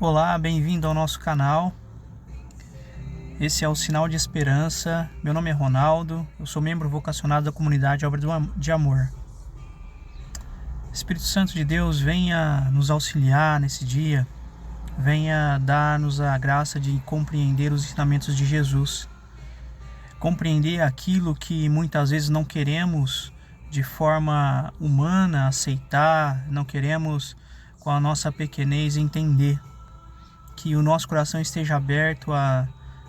Olá, bem-vindo ao nosso canal. Esse é o Sinal de Esperança. Meu nome é Ronaldo, eu sou membro vocacionado da comunidade Obra de Amor. Espírito Santo de Deus, venha nos auxiliar nesse dia, venha dar-nos a graça de compreender os ensinamentos de Jesus, compreender aquilo que muitas vezes não queremos de forma humana aceitar, não queremos com a nossa pequenez entender. Que o nosso coração esteja aberto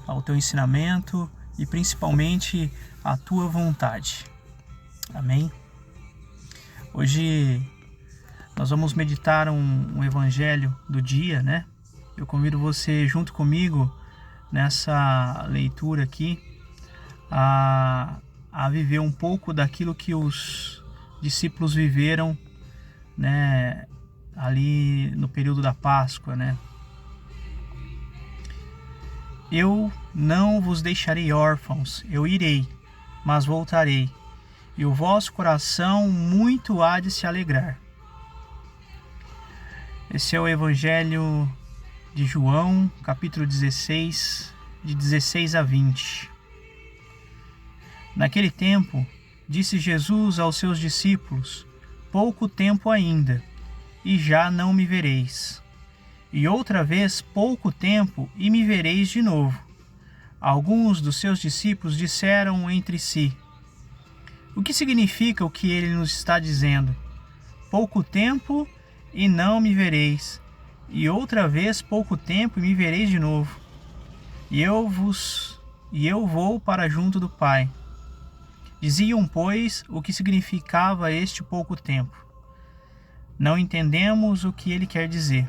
ao teu ensinamento e principalmente à tua vontade. Amém? Hoje nós vamos meditar um evangelho do dia, né? Eu convido você junto comigo nessa leitura aqui a viver um pouco daquilo que os discípulos viveram, né? Ali no período da Páscoa, né? Eu não vos deixarei órfãos, eu irei, mas voltarei, e o vosso coração muito há de se alegrar. Esse é o Evangelho de João, capítulo 16, de 16 a 20. Naquele tempo, disse Jesus aos seus discípulos: pouco tempo ainda, e já não me vereis. E outra vez pouco tempo, e me vereis de novo. Alguns dos seus discípulos disseram entre si: o que significa o que ele nos está dizendo? Pouco tempo, e não me vereis. E outra vez pouco tempo, e me vereis de novo. E eu vou para junto do Pai. Diziam, pois, o que significava este pouco tempo. Não entendemos o que ele quer dizer.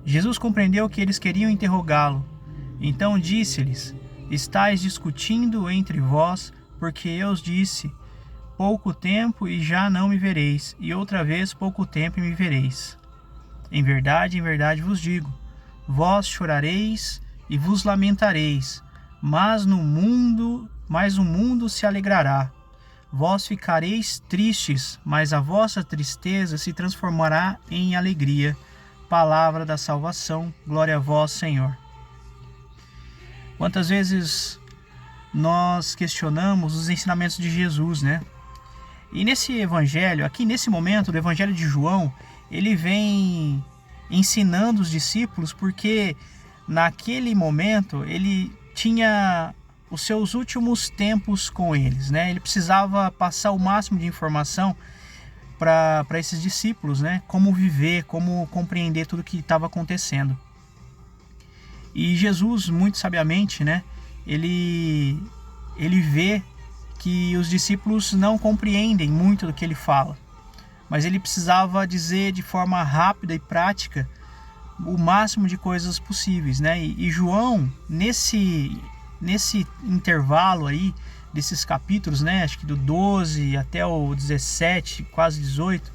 Jesus compreendeu que eles queriam interrogá-lo. Então disse-lhes: estais discutindo entre vós, porque eu os disse: pouco tempo e já não me vereis, e outra vez pouco tempo e me vereis. Em verdade vos digo: vós chorareis e vos lamentareis, mas o mundo se alegrará. Vós ficareis tristes, mas a vossa tristeza se transformará em alegria. Palavra da salvação, glória a vós, Senhor. Quantas vezes nós questionamos os ensinamentos de Jesus, né? E nesse evangelho, aqui nesse momento do evangelho de João, ele vem ensinando os discípulos porque naquele momento ele tinha os seus últimos tempos com eles, né? Ele precisava passar o máximo de informação para esses discípulos, né? Como viver, como compreender tudo o que estava acontecendo. E Jesus, muito sabiamente, né? Ele vê que os discípulos não compreendem muito do que ele fala, mas ele precisava dizer de forma rápida e prática o máximo de coisas possíveis, né? E João, nesse intervalo aí, desses capítulos, né, acho que do 12 até o 17, quase 18,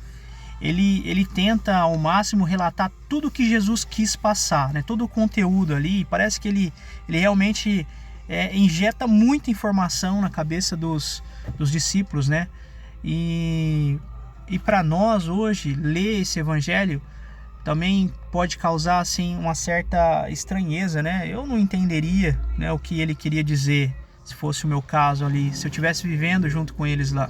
ele tenta ao máximo relatar tudo que Jesus quis passar, né, todo o conteúdo ali. Parece que ele realmente injeta muita informação na cabeça dos discípulos, né? E para nós hoje, ler esse evangelho também pode causar assim uma certa estranheza, né? Eu não entenderia, né, o que ele queria dizer se fosse o meu caso ali, se eu estivesse vivendo junto com eles lá.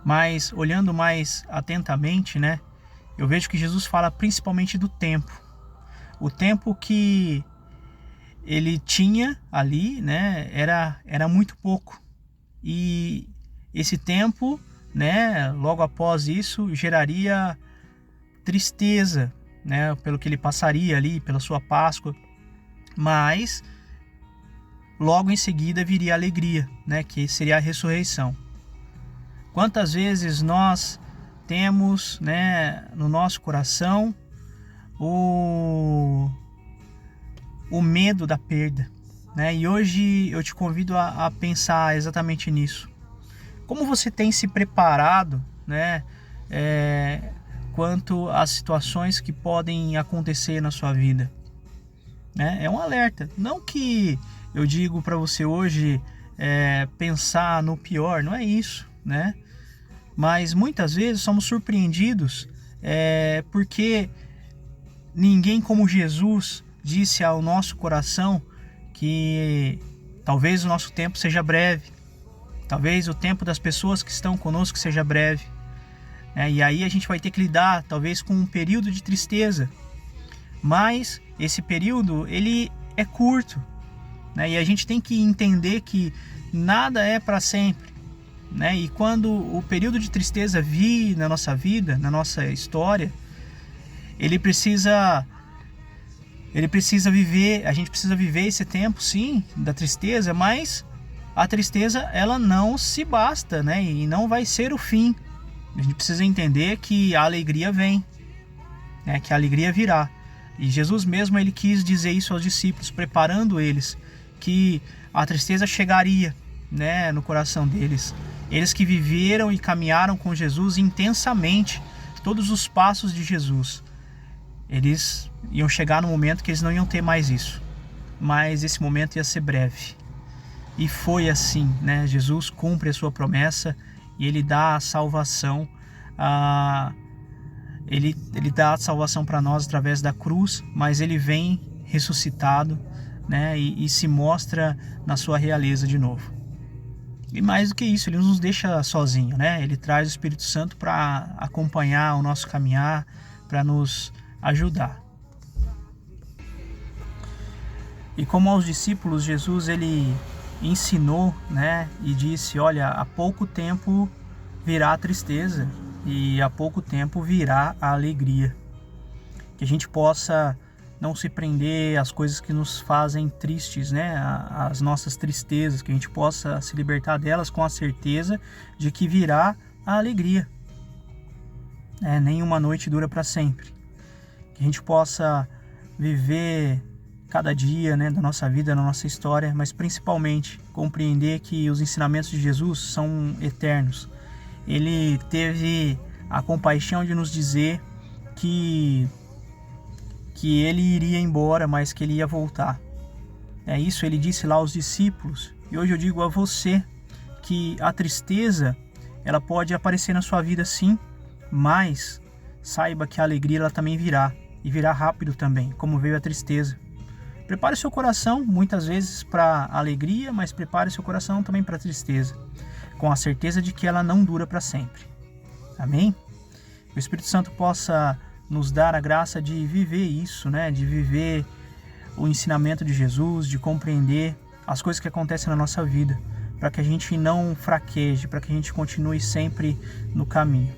Mas olhando mais atentamente, né, eu vejo que Jesus fala principalmente do tempo. O tempo que ele tinha ali, né, era muito pouco. E esse tempo, né, logo após isso, geraria tristeza, né, pelo que ele passaria ali, pela sua Páscoa. Mas logo em seguida viria a alegria, né, que seria a ressurreição. Quantas vezes nós temos, né, no nosso coração o medo da perda, né? E hoje eu te convido a pensar exatamente nisso. Como você tem se preparado, né, quanto às situações que podem acontecer na sua vida, né? É um alerta. Não que eu digo para você hoje pensar no pior, não é isso, né? Mas muitas vezes somos surpreendidos porque ninguém como Jesus disse ao nosso coração que talvez o nosso tempo seja breve, talvez o tempo das pessoas que estão conosco seja breve, né? E aí a gente vai ter que lidar talvez com um período de tristeza, mas esse período ele é curto, né? E a gente tem que entender que nada é para sempre, né? E quando o período de tristeza vir na nossa vida, na nossa história, ele precisa viver, a gente precisa viver esse tempo, sim, da tristeza, mas a tristeza, ela não se basta, né? E não vai ser o fim. A gente precisa entender que a alegria vem, né? Que a alegria virá. E Jesus mesmo, ele quis dizer isso aos discípulos, preparando eles, que a tristeza chegaria, né, no coração deles. Eles que viveram e caminharam com Jesus intensamente, todos os passos de Jesus. Eles iam chegar no momento que eles não iam ter mais isso, mas esse momento ia ser breve. E foi assim, né? Jesus cumpre a sua promessa e ele dá a salvação, ele dá a salvação para nós através da cruz, mas ele vem ressuscitado, né? E se mostra na sua realeza de novo. E mais do que isso, ele não nos deixa sozinho, né? Ele traz o Espírito Santo para acompanhar o nosso caminhar, para nos ajudar. E como aos discípulos, Jesus ele ensinou, né, e disse: olha, há pouco tempo virá a tristeza e há pouco tempo virá a alegria. Que a gente possa não se prender às coisas que nos fazem tristes, né, às nossas tristezas, que a gente possa se libertar delas com a certeza de que virá a alegria. Nenhuma noite dura para sempre. Que a gente possa viver cada dia, né, da nossa vida, da nossa história, mas principalmente compreender que os ensinamentos de Jesus são eternos. Ele teve a compaixão de nos dizer que ele iria embora, mas que ele ia voltar. Isso ele disse lá aos discípulos. E hoje eu digo a você que a tristeza, ela pode aparecer na sua vida sim, mas saiba que a alegria ela também virá. E virá rápido também, como veio a tristeza. Prepare seu coração, muitas vezes, para a alegria, mas prepare seu coração também para a tristeza, com a certeza de que ela não dura para sempre. Amém? Que o Espírito Santo possa nos dar a graça de viver isso, né? De viver o ensinamento de Jesus, de compreender as coisas que acontecem na nossa vida, para que a gente não fraqueje, para que a gente continue sempre no caminho.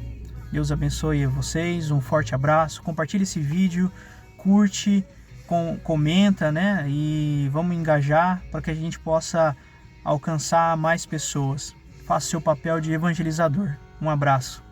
Deus abençoe vocês, um forte abraço, compartilhe esse vídeo, curte, comenta, né? E vamos engajar para que a gente possa alcançar mais pessoas. Faça seu papel de evangelizador. Um abraço.